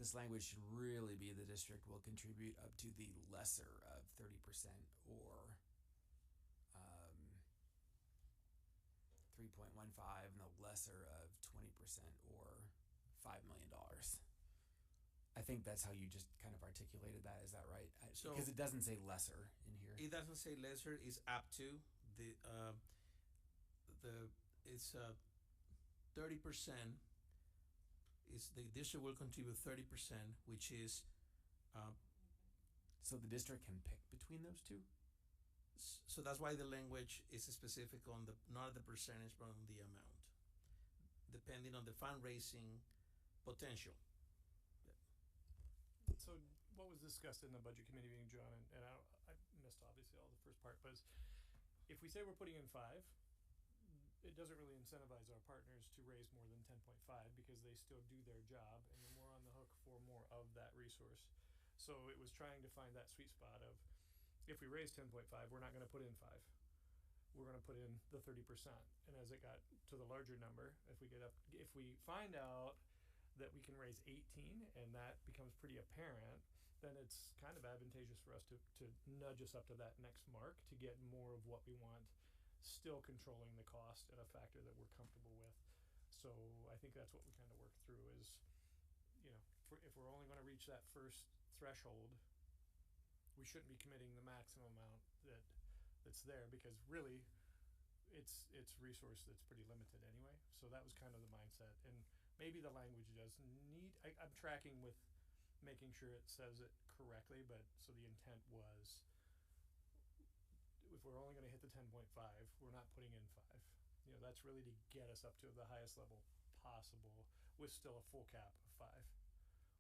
This language should really be the district will contribute up to the lesser of 30% or 3.15 and the lesser of 20% or $5 million. I think that's how you just kind of articulated that. Is that right? So because it doesn't say lesser in here. it doesn't say lesser. It's up to the it's 30% is the district will contribute 30%, which is So the district can pick between those two? so that's why the language is specific on the not the percentage but on the amount, depending on the fundraising potential. So what was discussed in the budget committee meeting, John, and I missed obviously all the first part, but if we say we're putting in 5, it doesn't really incentivize our partners to raise more than 10.5 because they still do their job and they're more on the hook for more of that resource. So it was trying to find that sweet spot of if we raise 10.5, we're not going to put in 5. We're going to put in the 30%. And as it got to the larger number, if we find out that we can raise 18 and that becomes pretty apparent, then it's kind of advantageous for us to nudge us up to that next mark to get more of what we want, still controlling the cost at a factor that we're comfortable with. So I think that's what we kind of work through is, if we're only going to reach that first threshold, we shouldn't be committing the maximum amount that's there because really it's resource that's pretty limited anyway. So that was kind of the mindset. And maybe the language does need, I'm tracking with making sure it says it correctly, but so the intent was if we're only going to hit the 10.5, we're not putting in 5. That's really to get us up to the highest level possible with still a full cap of 5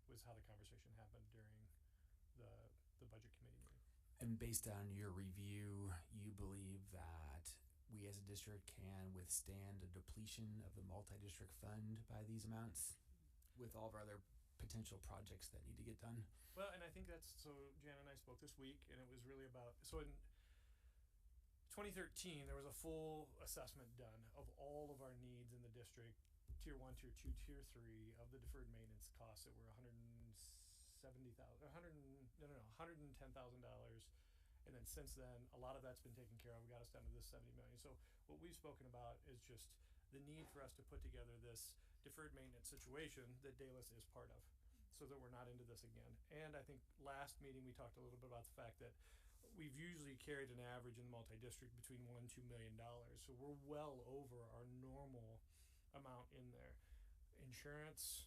was how the conversation happened during the budget committee meeting. And based on your review, you believe that we as a district can withstand a depletion of the multi-district fund by these amounts with all of our other potential projects that need to get done? Well, and I think so Jan and I spoke this week, and it was really about, so in 2013, there was a full assessment done of all of our needs in the district, Tier 1, Tier 2, Tier 3, of the deferred maintenance costs that were $110,000. And then since then, a lot of that's been taken care of. We got us down to this $70 million. So what we've spoken about is just the need for us to put together this deferred maintenance situation that Daylis is part of, so that we're not into this again. And I think last meeting we talked a little bit about the fact that we've usually carried an average in the multi-district between $1 and $2 million. So we're well over our normal amount in there. Insurance,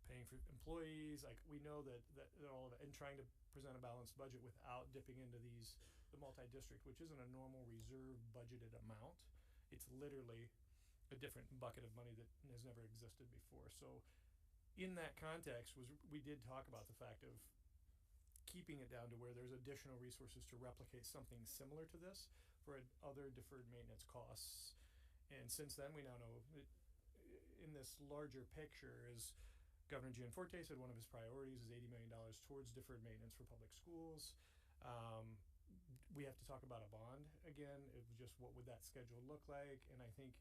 paying for employees, like we know that all of it, and trying to present a balanced budget without dipping into the multi-district, which isn't a normal reserve budgeted amount. It's literally a different bucket of money that has never existed before. So in that context we did talk about the fact of keeping it down to where there's additional resources to replicate something similar to this for other deferred maintenance costs. And since then, we now know in this larger picture is Governor Gianforte said one of his priorities is $80 million towards deferred maintenance for public schools. We have to talk about a bond again. It was just what would that schedule look like? And I think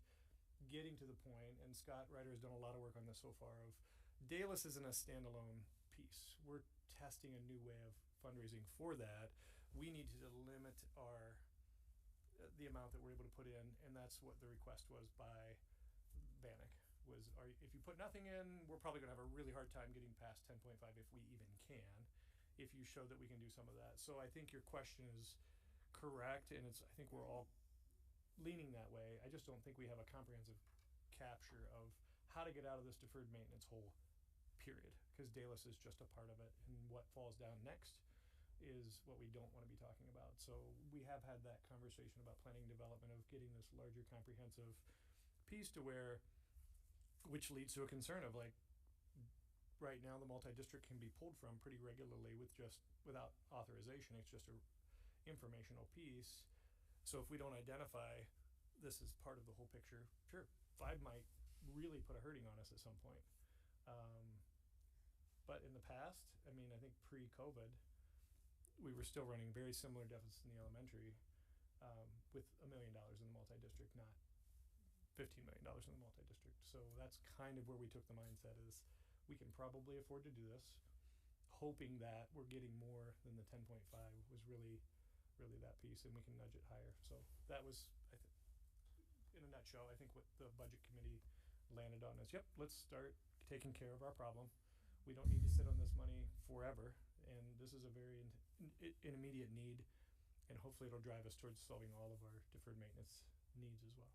getting to the point, and Scott Ryder has done a lot of work on this so far, of Daylis isn't a standalone piece. We're testing a new way of fundraising for that. We need to limit the amount that we're able to put in, and that's what the request was by Bannock. If you put nothing in, we're probably going to have a really hard time getting past 10.5 if we even can, if you show that we can do some of that. So I think your question is correct, and I think we're all leaning that way. I just don't think we have a comprehensive capture of how to get out of this deferred maintenance hole, period, because Daylis is just a part of it, and what falls down next is what we don't want to be talking about. So we have had that conversation about planning and development of getting this larger comprehensive piece to where, which leads to a concern of like right now the multi-district can be pulled from pretty regularly without authorization. It's just a informational piece. So if we don't identify this as part of the whole picture, sure, 5 might really put a hurting on us at some point. But in the past, I think pre-COVID, we were still running very similar deficits in the elementary with $1 million in the multi-district, not $15 million in the multi-district. So that's kind of where we took the mindset is we can probably afford to do this, hoping that we're getting more than the 10.5 was really that piece, and we can nudge it higher. So that was, in a nutshell, I think what the budget committee landed on is, yep, let's start taking care of our problem. We don't need to sit on this money forever, and this is a very an immediate need, and hopefully it'll drive us towards solving all of our deferred maintenance needs as well.